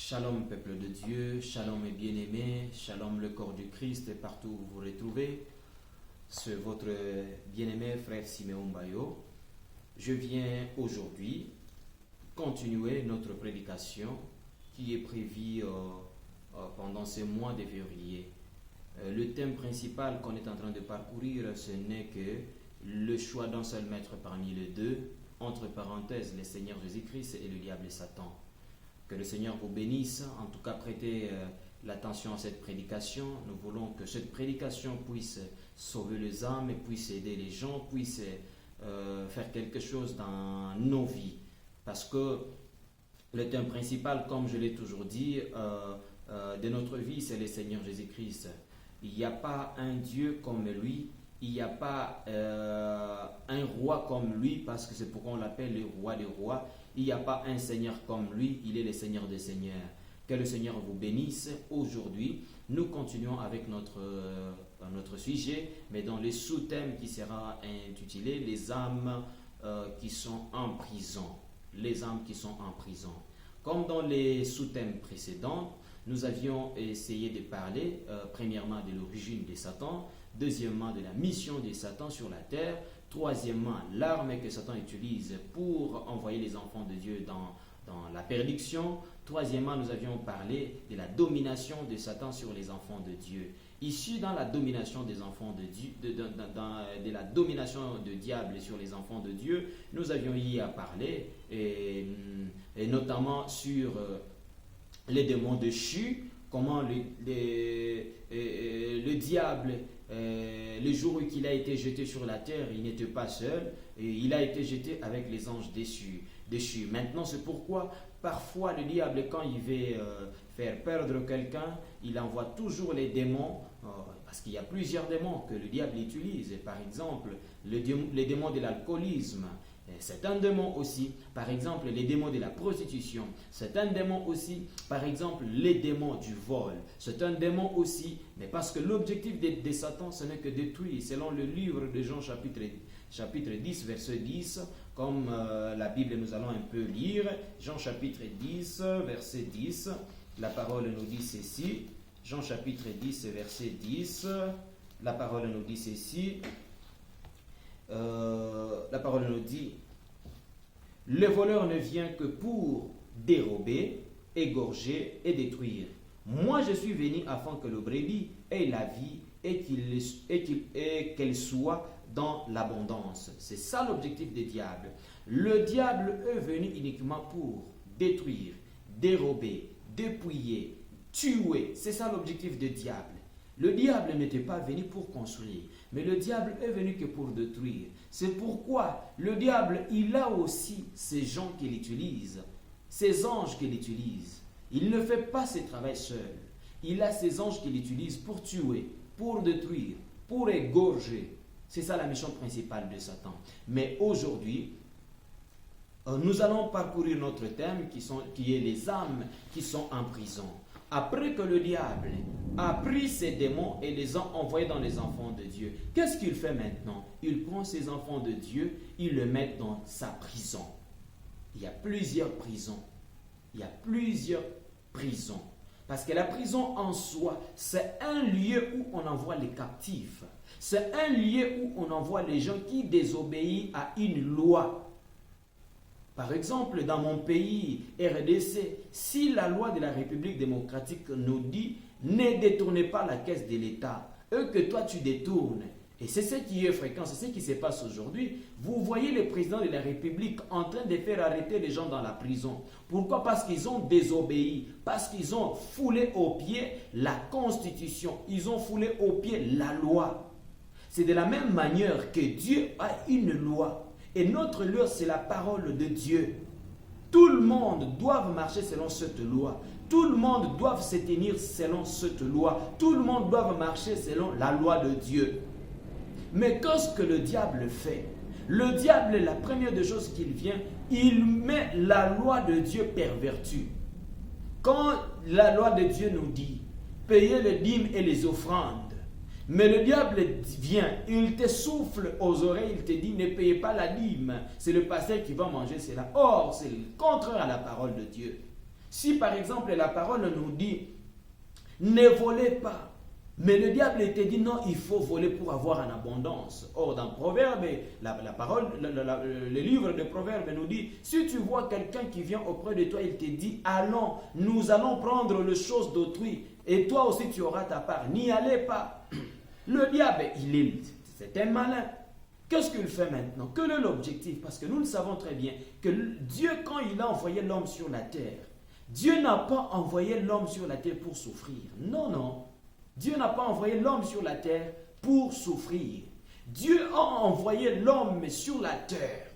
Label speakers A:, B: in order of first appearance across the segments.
A: Shalom peuple de Dieu, shalom mes bien-aimés, shalom le corps du Christ et partout où vous vous retrouvez. C'est votre bien-aimé frère Siméon Bayo. Je viens aujourd'hui continuer notre prédication qui est prévue pendant ce mois de février. Le thème principal qu'on est en train de parcourir, ce n'est que le choix d'un seul maître parmi les deux, entre parenthèses le Seigneur Jésus-Christ et le diable et Satan. Que le Seigneur vous bénisse. En tout cas, prêtez l'attention à cette prédication. Nous voulons que cette prédication puisse sauver les âmes, puisse aider les gens, puisse faire quelque chose dans nos vies. Parce que le thème principal, comme je l'ai toujours dit, de notre vie, c'est le Seigneur Jésus-Christ. Il n'y a pas un Dieu comme lui. Il n'y a pas un roi comme lui, parce que c'est pourquoi on l'appelle le roi des rois. Il n'y a pas un Seigneur comme lui, il est le Seigneur des Seigneurs. Que le Seigneur vous bénisse. Aujourd'hui, nous continuons avec notre sujet, mais dans le sous-thème qui sera intitulé « Les âmes qui sont en prison ». Les âmes qui sont en prison. Comme dans les sous-thèmes précédents, nous avions essayé de parler premièrement de l'origine de Satan, deuxièmement de la mission de Satan sur la terre, troisièmement l'arme que Satan utilise pour envoyer les enfants de Dieu dans la perdition. Troisièmement, nous avions parlé de la domination de Satan sur les enfants de Dieu. Ici, dans la domination des enfants de Dieu, de la domination du diable sur les enfants de Dieu, nous avions y à parler, et notamment sur les démons déchus, comment le diable, le jour où il a été jeté sur la terre, il n'était pas seul, et il a été jeté avec les anges déchus. Maintenant, c'est pourquoi parfois le diable, quand il veut faire perdre quelqu'un, il envoie toujours les démons, parce qu'il y a plusieurs démons que le diable utilise. Par exemple, les démons de l'alcoolisme, c'est un démon aussi. Par exemple, les démons de la prostitution, c'est un démon aussi. Par exemple, les démons du vol, c'est un démon aussi. Mais parce que l'objectif de Satan, ce n'est que détruire. Selon le livre de Jean chapitre 10, verset 10, comme la Bible nous allons un peu lire. Jean chapitre 10, verset 10, la parole nous dit ceci. Jean chapitre 10, verset 10, la parole nous dit ceci. La parole nous dit: le voleur ne vient que pour dérober, égorger et détruire. Moi je suis venu afin que le brebis ait la vie et qu'elle soit dans l'abondance. C'est ça l'objectif du diable. Le diable est venu uniquement pour détruire, dérober, dépouiller, tuer. C'est ça l'objectif du diable. Le diable n'était pas venu pour construire, mais le diable est venu que pour détruire. C'est pourquoi le diable, il a aussi ces gens qu'il utilise, ces anges qu'il utilise. Il ne fait pas ce travail seul. Il a ces anges qu'il utilise pour tuer, pour détruire, pour égorger. C'est ça la mission principale de Satan. Mais aujourd'hui, nous allons parcourir notre thème qui est les âmes qui sont en prison. Après que le diable a pris ses démons et les a envoyés dans les enfants de Dieu, qu'est-ce qu'il fait maintenant? Il prend ses enfants de Dieu, il les met dans sa prison. Il y a plusieurs prisons. Il y a plusieurs prisons. Parce que la prison en soi, c'est un lieu où on envoie les captifs. C'est un lieu où on envoie les gens qui désobéissent à une loi. Par exemple, dans mon pays, RDC, si la loi de la République démocratique nous dit « ne détournez pas la caisse de l'État », que toi tu détournes, et c'est ce qui est fréquent, c'est ce qui se passe aujourd'hui, vous voyez le président de la République en train de faire arrêter les gens dans la prison. Pourquoi? Parce qu'ils ont désobéi, parce qu'ils ont foulé aux pieds la Constitution, ils ont foulé aux pieds la loi. C'est de la même manière que Dieu a une loi. Et notre loi, c'est la parole de Dieu. Tout le monde doit marcher selon cette loi. Tout le monde doit se tenir selon cette loi. Tout le monde doit marcher selon la loi de Dieu. Mais qu'est-ce que le diable fait? Le diable, la première des choses qu'il vient, il met la loi de Dieu pervertie. Quand la loi de Dieu nous dit, payez les dîmes et les offrandes, mais le diable vient, il te souffle aux oreilles, il te dit ne payez pas la dîme. C'est le pasteur qui va manger cela. Or, c'est le contraire à la parole de Dieu. Si par exemple la parole nous dit, ne volez pas, mais le diable te dit non, il faut voler pour avoir en abondance. Or dans Proverbe, le livre de Proverbe nous dit, si tu vois quelqu'un qui vient auprès de toi, il te dit, allons, nous allons prendre les choses d'autrui, et toi aussi tu auras ta part. N'y allez pas. Le diable, c'est un malin. Qu'est-ce qu'il fait maintenant? Quel est l'objectif? Parce que nous le savons très bien que Dieu, quand il a envoyé l'homme sur la terre, Dieu n'a pas envoyé l'homme sur la terre pour souffrir. Non, non. Dieu n'a pas envoyé l'homme sur la terre pour souffrir. Dieu a envoyé l'homme sur la terre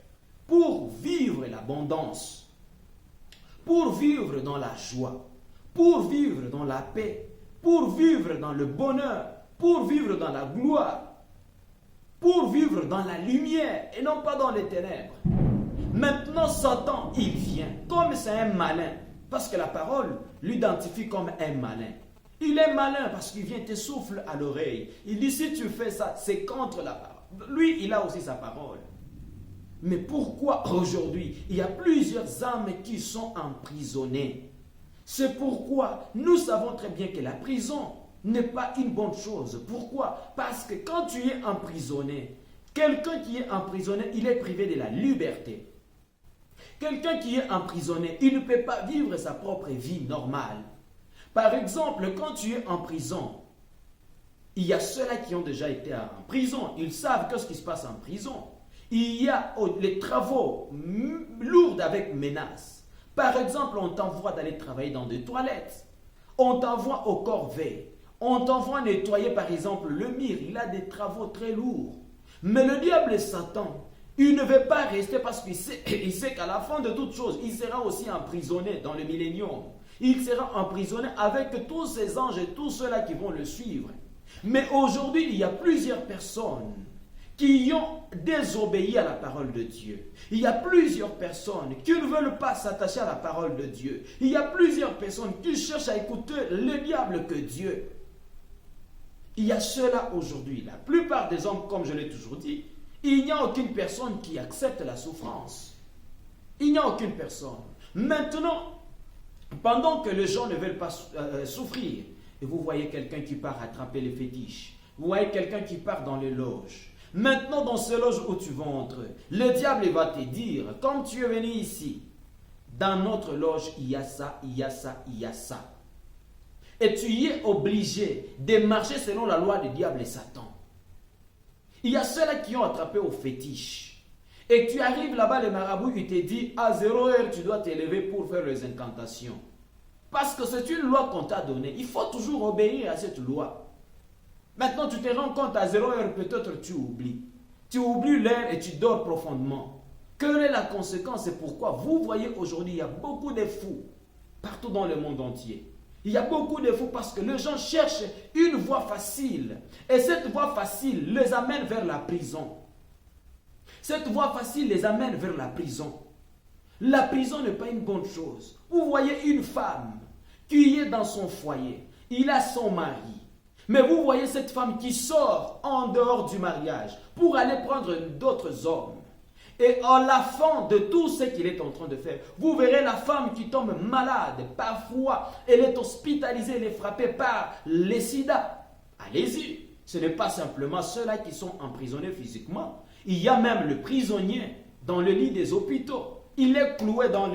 A: pour vivre l'abondance, pour vivre dans la joie, pour vivre dans la paix, pour vivre dans le bonheur, pour vivre dans la gloire, pour vivre dans la lumière et non pas dans les ténèbres. Maintenant, Satan, il vient, comme c'est un malin, parce que la parole l'identifie comme un malin. Il est malin parce qu'il vient te souffle à l'oreille. Il dit, si tu fais ça, c'est contre la parole. Lui, il a aussi sa parole. Mais pourquoi aujourd'hui, il y a plusieurs âmes qui sont emprisonnées? C'est pourquoi nous savons très bien que la prison n'est pas une bonne chose. Pourquoi? Parce que quand tu es emprisonné, quelqu'un qui est emprisonné, il est privé de la liberté. Quelqu'un qui est emprisonné, il ne peut pas vivre sa propre vie normale. Par exemple, quand tu es en prison, il y a ceux-là qui ont déjà été en prison. Ils savent ce qui se passe en prison. Il y a les travaux lourds avec menaces. Par exemple, on t'envoie d'aller travailler dans des toilettes. On t'envoie au corvée. On t'envoie nettoyer par exemple le mur. Il a des travaux très lourds. Mais le diable Satan, il ne veut pas rester parce qu'il sait qu'à la fin de toute chose, il sera aussi emprisonné dans le millénium. Il sera emprisonné avec tous ces anges et tous ceux-là qui vont le suivre. Mais aujourd'hui, il y a plusieurs personnes qui ont désobéi à la parole de Dieu. Il y a plusieurs personnes qui ne veulent pas s'attacher à la parole de Dieu. Il y a plusieurs personnes qui cherchent à écouter le diable que Dieu. Il y a ceux-là aujourd'hui. La plupart des hommes, comme je l'ai toujours dit, il n'y a aucune personne qui accepte la souffrance. Il n'y a aucune personne. Maintenant, pendant que les gens ne veulent pas souffrir, et vous voyez quelqu'un qui part attraper les fétiches, vous voyez quelqu'un qui part dans les loges. Maintenant, dans ces loges où tu vas entrer, le diable va te dire, comme tu es venu ici, dans notre loge, il y a ça, il y a ça, il y a ça. Et tu y es obligé de marcher selon la loi du diable et Satan. Il y a ceux-là qui ont attrapé aux fétiches. Et tu arrives là-bas, le marabout, il te dit, à 0 heure, tu dois t'élever pour faire les incantations. Parce que c'est une loi qu'on t'a donnée. Il faut toujours obéir à cette loi. Maintenant, tu te rends compte à 0 heure, peut-être tu oublies. Tu oublies l'heure et tu dors profondément. Quelle est la conséquence? C'est pourquoi vous voyez aujourd'hui, il y a beaucoup de fous partout dans le monde entier. Il y a beaucoup de fous parce que les gens cherchent une voie facile. Et cette voie facile les amène vers la prison. Cette voie facile les amène vers la prison. La prison n'est pas une bonne chose. Vous voyez une femme qui est dans son foyer. Il a son mari. Mais vous voyez cette femme qui sort en dehors du mariage pour aller prendre d'autres hommes. Et à la fin de tout ce qu'il est en train de faire, vous verrez la femme qui tombe malade. Parfois, elle est hospitalisée, elle est frappée par les sida. Allez-y. Ce n'est pas simplement ceux-là qui sont emprisonnés physiquement. Il y a même le prisonnier dans le lit des hôpitaux. Il est cloué dans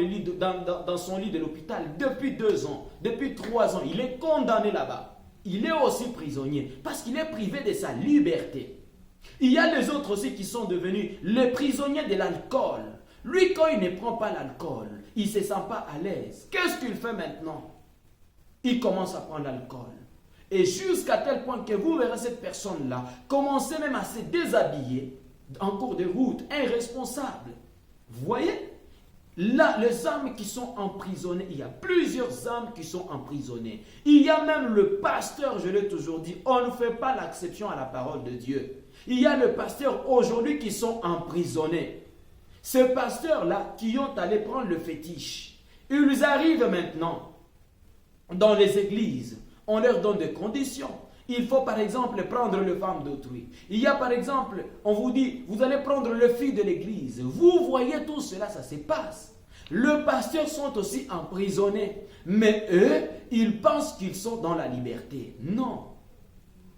A: son lit de l'hôpital depuis 2 ans, depuis 3 ans. Il est condamné là-bas. Il est aussi prisonnier parce qu'il est privé de sa liberté. Il y a les autres aussi qui sont devenus les prisonniers de l'alcool. Lui, quand il ne prend pas l'alcool, il ne se sent pas à l'aise. Qu'est-ce qu'il fait maintenant? Il commence à prendre l'alcool. Et jusqu'à tel point que vous verrez cette personne-là commencer même à se déshabiller en cours de route, irresponsable. Vous voyez? Là, les âmes qui sont emprisonnées, il y a plusieurs âmes qui sont emprisonnées. Il y a même le pasteur, je l'ai toujours dit, on ne fait pas l'exception à la parole de Dieu. Il y a le pasteur aujourd'hui qui sont emprisonnés. Ces pasteurs-là qui ont allé prendre le fétiche, ils arrivent maintenant dans les églises. On leur donne des conditions. Il faut par exemple prendre les femmes d'autrui. Il y a par exemple, on vous dit, vous allez prendre le fils de l'église. Vous voyez tout cela, ça se passe. Les pasteurs sont aussi emprisonnés. Mais eux, ils pensent qu'ils sont dans la liberté. Non.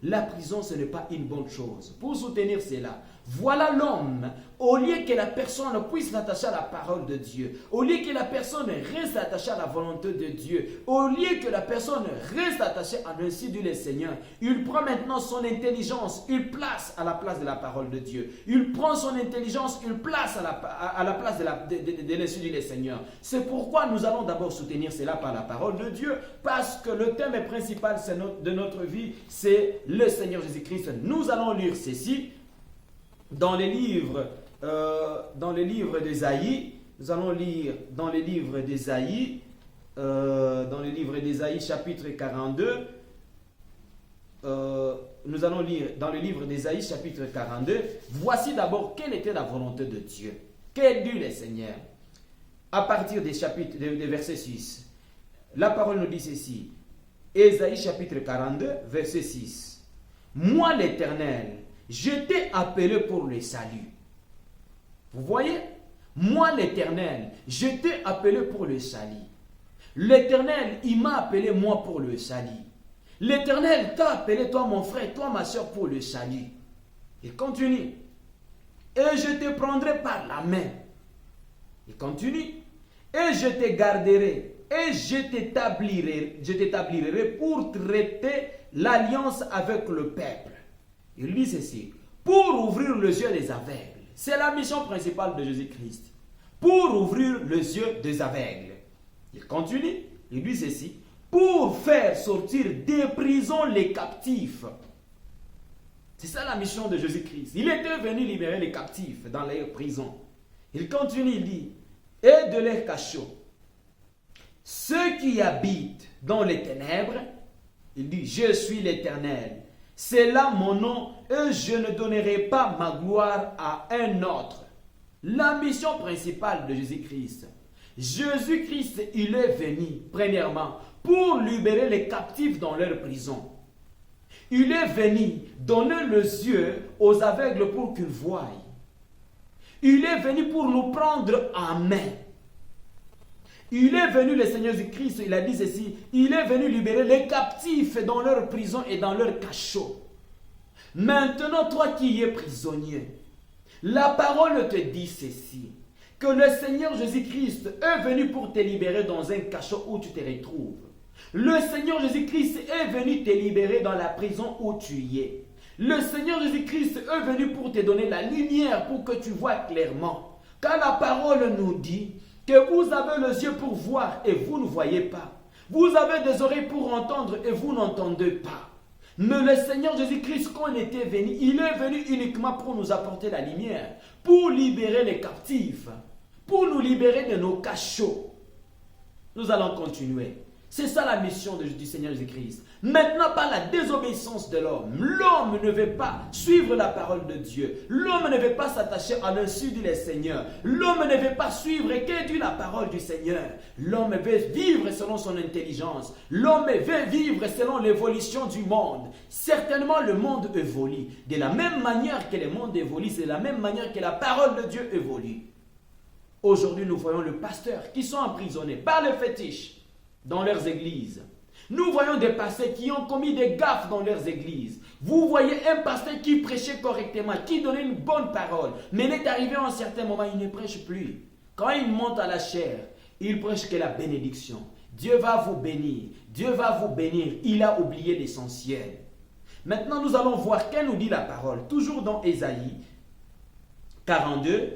A: La prison, ce n'est pas une bonne chose. Pour soutenir cela, voilà l'homme, au lieu que la personne puisse s'attacher à la parole de Dieu, au lieu que la personne reste attachée à la volonté de Dieu, au lieu que la personne reste attachée à l'insu du Seigneur, il prend maintenant son intelligence, il place à la place de la parole de Dieu. Il prend son intelligence, il place à la place de l'insu du Seigneur. C'est pourquoi nous allons d'abord soutenir cela par la parole de Dieu, parce que le thème principal de notre vie, c'est le Seigneur Jésus-Christ. Nous allons lire ceci dans les livres d'Ésaïe. Nous allons lire dans les livres d'Ésaïe, chapitre 42. Nous allons lire dans le livre d'Ésaïe, chapitre 42. Voici d'abord quelle était la volonté de Dieu. Quel dit le Seigneur? À partir des versets 6. La parole nous dit ceci. Ésaïe, chapitre 42, verset 6. Moi, l'Éternel, je t'ai appelé pour le salut. Vous voyez? Moi, l'Éternel, je t'ai appelé pour le salut. L'Éternel, il m'a appelé moi pour le salut. L'Éternel t'a appelé, toi mon frère, toi ma soeur, pour le salut. Il continue. Et je te prendrai par la main. Il continue. Et je te garderai. Et je t'établirai pour traiter l'alliance avec le peuple. Il dit ceci. Pour ouvrir les yeux des aveugles. C'est la mission principale de Jésus-Christ. Pour ouvrir les yeux des aveugles. Il continue. Il dit ceci. Pour faire sortir des prisons les captifs. C'est ça la mission de Jésus-Christ. Il était venu libérer les captifs dans les prisons. Il continue, il dit. Et de leurs cachots. Ceux qui habitent dans les ténèbres, il dit, je suis l'Éternel. C'est là mon nom et je ne donnerai pas ma gloire à un autre. La mission principale de Jésus-Christ. Jésus-Christ, il est venu, premièrement, pour libérer les captifs dans leur prison. Il est venu donner les yeux aux aveugles pour qu'ils voient. Il est venu pour nous prendre en main. Il est venu, le Seigneur Jésus-Christ, il a dit ceci, il est venu libérer les captifs dans leur prison et dans leur cachot. Maintenant, toi qui es prisonnier, la parole te dit ceci, que le Seigneur Jésus-Christ est venu pour te libérer dans un cachot où tu te retrouves. Le Seigneur Jésus-Christ est venu te libérer dans la prison où tu y es. Le Seigneur Jésus-Christ est venu pour te donner la lumière pour que tu vois clairement. Car la parole nous dit que vous avez les yeux pour voir et vous ne voyez pas. Vous avez des oreilles pour entendre et vous n'entendez pas. Mais le Seigneur Jésus-Christ, quand il était venu, il est venu uniquement pour nous apporter la lumière, pour libérer les captifs, pour nous libérer de nos cachots. Nous allons continuer. C'est ça la mission du Seigneur Jésus-Christ. Maintenant, par la désobéissance de l'homme ne veut pas suivre la parole de Dieu. L'homme ne veut pas s'attacher à l'insu du Seigneur. L'homme ne veut pas suivre et que dit la parole du Seigneur. L'homme veut vivre selon son intelligence. L'homme veut vivre selon l'évolution du monde. Certainement, le monde évolue. De la même manière que le monde évolue, c'est de la même manière que la parole de Dieu évolue. Aujourd'hui, nous voyons les pasteurs qui sont emprisonnés par les fétiches dans leurs églises. Nous voyons des pasteurs qui ont commis des gaffes dans leurs églises. Vous voyez un pasteur qui prêchait correctement, qui donnait une bonne parole, mais il est arrivé à un certain moment, il ne prêche plus. Quand il monte à la chair, il prêche que la bénédiction. Dieu va vous bénir, Dieu va vous bénir. Il a oublié l'essentiel. Maintenant, nous allons voir qu'elle nous dit la parole, toujours dans Ésaïe 42,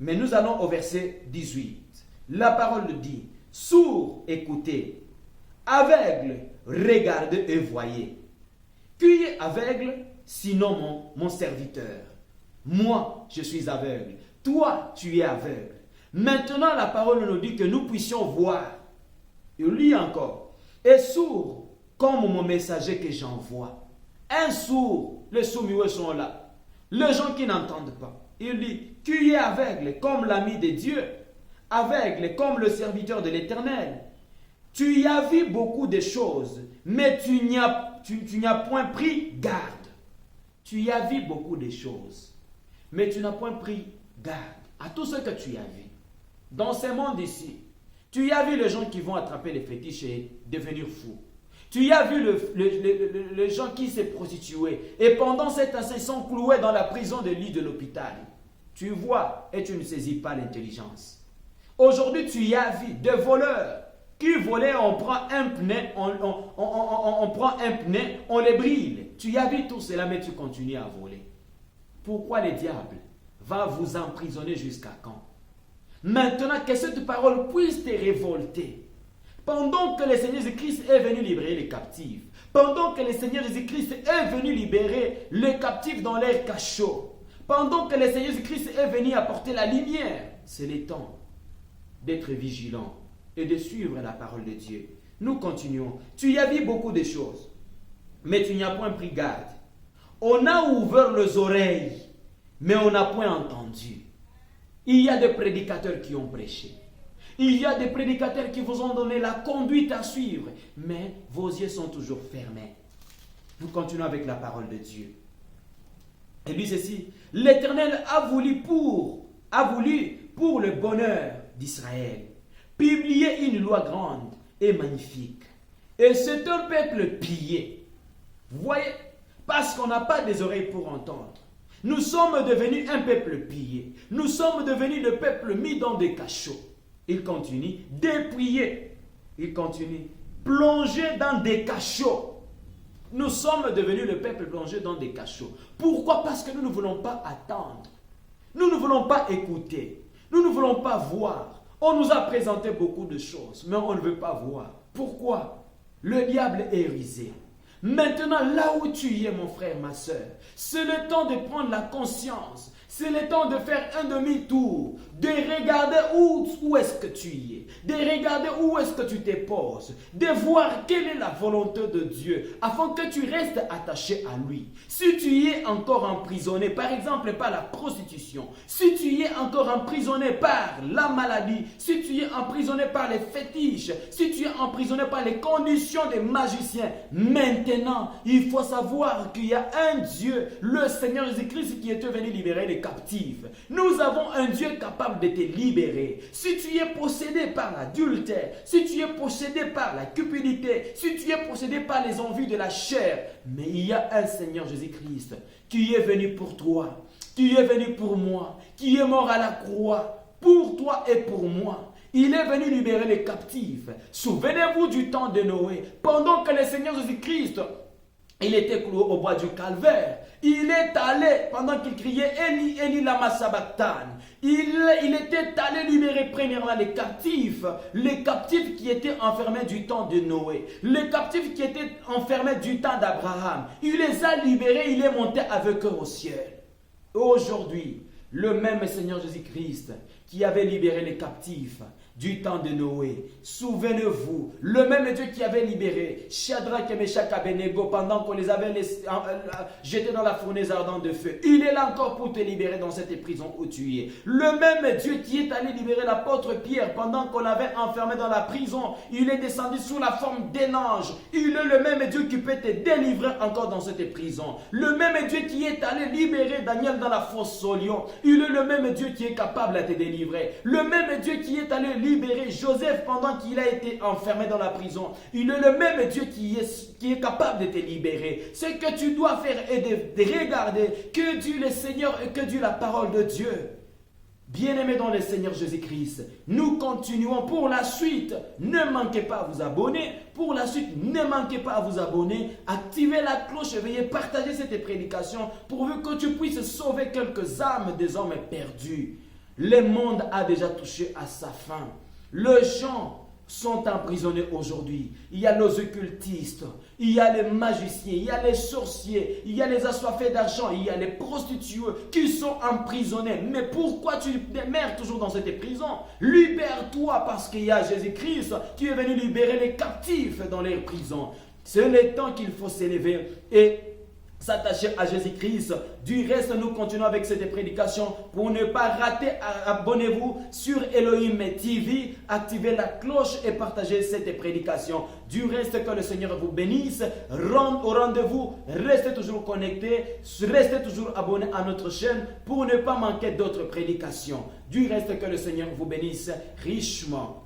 A: mais nous allons au verset 18. La parole dit, sourds, écoutez, aveugles, regardez et voyez. Qui est aveugle, sinon mon serviteur? Moi, je suis aveugle. Toi, tu es aveugle. Maintenant, la parole nous dit que nous puissions voir. Il lit encore. Et sourd, comme mon messager que j'envoie. Un sourd, les sourds sont là. Les gens qui n'entendent pas. Il dit, tu es aveugle comme l'ami de Dieu. Aveugle comme le serviteur de l'Éternel. Tu y as vu beaucoup de choses, mais tu n'y as point pris garde. Tu y as vu beaucoup de choses, mais tu n'as point pris garde à tout ce que tu as vu. dans ce monde ici, tu y as vu les gens qui vont attraper les fétiches et devenir fous. Tu y as vu les gens qui s'est prostitué et pendant cet instant, ils sont cloués dans la prison de lit de l'hôpital. Tu vois et tu ne saisis pas l'intelligence. Aujourd'hui, tu y as vu des voleurs qui volaient, on prend un pneu, on prend un pneu, on les brille. Tu y as vu tout cela, mais tu continues à voler. Pourquoi le diable va vous emprisonner jusqu'à quand? Maintenant que cette parole puisse te révolter, pendant que le Seigneur Jésus-Christ est venu libérer les captifs, pendant que le Seigneur Jésus-Christ est venu libérer les captifs dans leur cachot, pendant que le Seigneur Jésus-Christ est venu apporter la lumière, c'est le temps d'être vigilant et de suivre la parole de Dieu. Nous continuons. Tu y as vu beaucoup de choses, mais tu n'y as point pris garde. On a ouvert les oreilles, mais on n'a point entendu. Il y a des prédicateurs qui ont prêché. Il y a des prédicateurs qui vous ont donné la conduite à suivre, mais vos yeux sont toujours fermés. Nous continuons avec la parole de Dieu. Et lui ceci, l'Éternel a voulu pour le bonheur d'Israël publier une loi grande et magnifique. Et c'est un peuple pillé. Vous voyez, parce qu'on n'a pas des oreilles pour entendre. Nous sommes devenus un peuple pillé. Nous sommes devenus le peuple mis dans des cachots. Il continue, dépouillé. Il continue, plongé dans des cachots. Nous sommes devenus le peuple plongé dans des cachots. Pourquoi? Parce que nous ne voulons pas attendre. Nous ne voulons pas écouter. Nous ne voulons pas voir. On nous a présenté beaucoup de choses, mais on ne veut pas voir. Pourquoi? Le diable est rusé. Maintenant, là où tu es, mon frère, ma soeur, c'est le temps de prendre la conscience. C'est le temps de faire un demi-tour, de regarder où est-ce que tu es, de regarder où est-ce que tu te poses, de voir quelle est la volonté de Dieu, afin que tu restes attaché à lui. Si tu y es encore emprisonné, par exemple par la prostitution, si tu y es encore emprisonné par la maladie, si tu y es emprisonné par les fétiches, si tu es emprisonné par les conditions des magiciens, maintenant, il faut savoir qu'il y a un Dieu, le Seigneur Jésus-Christ, qui est venu libérer les captifs. Nous avons un Dieu capable de te libérer. Si tu es possédé par l'adultère, si tu es possédé par la cupidité, si tu es possédé par les envies de la chair, mais il y a un Seigneur Jésus-Christ qui est venu pour toi, qui est venu pour moi, qui est mort à la croix, pour toi et pour moi. Il est venu libérer les captifs. Souvenez-vous du temps de Noé, pendant que le Seigneur Jésus-Christ, il était cloué au bois du calvaire. Il est allé, pendant qu'il criait Eli, Eli, lama sabachthani, il était allé libérer premièrement les captifs qui étaient enfermés du temps de Noé, les captifs qui étaient enfermés du temps d'Abraham. Il les a libérés, il est monté avec eux au ciel. Aujourd'hui, le même Seigneur Jésus-Christ qui avait libéré les captifs du temps de Noé. Souvenez-vous, le même Dieu qui avait libéré Shadrach et Meshach et Abednego pendant qu'on les avait jetés dans la fournaise ardente de feu. Il est là encore pour te libérer dans cette prison où tu es. Le même Dieu qui est allé libérer l'apôtre Pierre pendant qu'on l'avait enfermé dans la prison. Il est descendu sous la forme d'un ange. Il est le même Dieu qui peut te délivrer encore dans cette prison. Le même Dieu qui est allé libérer Daniel dans la fosse au lion. Il est le même Dieu qui est capable de te délivrer. Le même Dieu qui est allé libérer Joseph pendant qu'il a été enfermé dans la prison. Il est le même Dieu qui est capable de te libérer. Ce que tu dois faire est de regarder que Dieu le Seigneur et que Dieu la parole de Dieu. Bien-aimés dans le Seigneur Jésus-Christ, nous continuons pour la suite. Ne manquez pas à vous abonner. Pour la suite, ne manquez pas à vous abonner. Activez la cloche et veuillez partager cette prédication pourvu que tu puisses sauver quelques âmes des hommes perdus. Le monde a déjà touché à sa fin. Les gens sont emprisonnés aujourd'hui. Il y a les occultistes, il y a les magiciens, il y a les sorciers, il y a les assoiffés d'argent, il y a les prostituées qui sont emprisonnés. Mais pourquoi tu demeures toujours dans cette prison? Libère-toi parce qu'il y a Jésus-Christ qui est venu libérer les captifs dans les prisons. C'est le temps qu'il faut s'élever et s'attacher à Jésus-Christ. Du reste, nous continuons avec cette prédication. Pour ne pas rater, abonnez-vous sur Elohim TV, activez la cloche et partagez cette prédication. Du reste, que le Seigneur vous bénisse. Au rendez-vous, restez toujours connectés, restez toujours abonnés à notre chaîne pour ne pas manquer d'autres prédications. Du reste, que le Seigneur vous bénisse richement.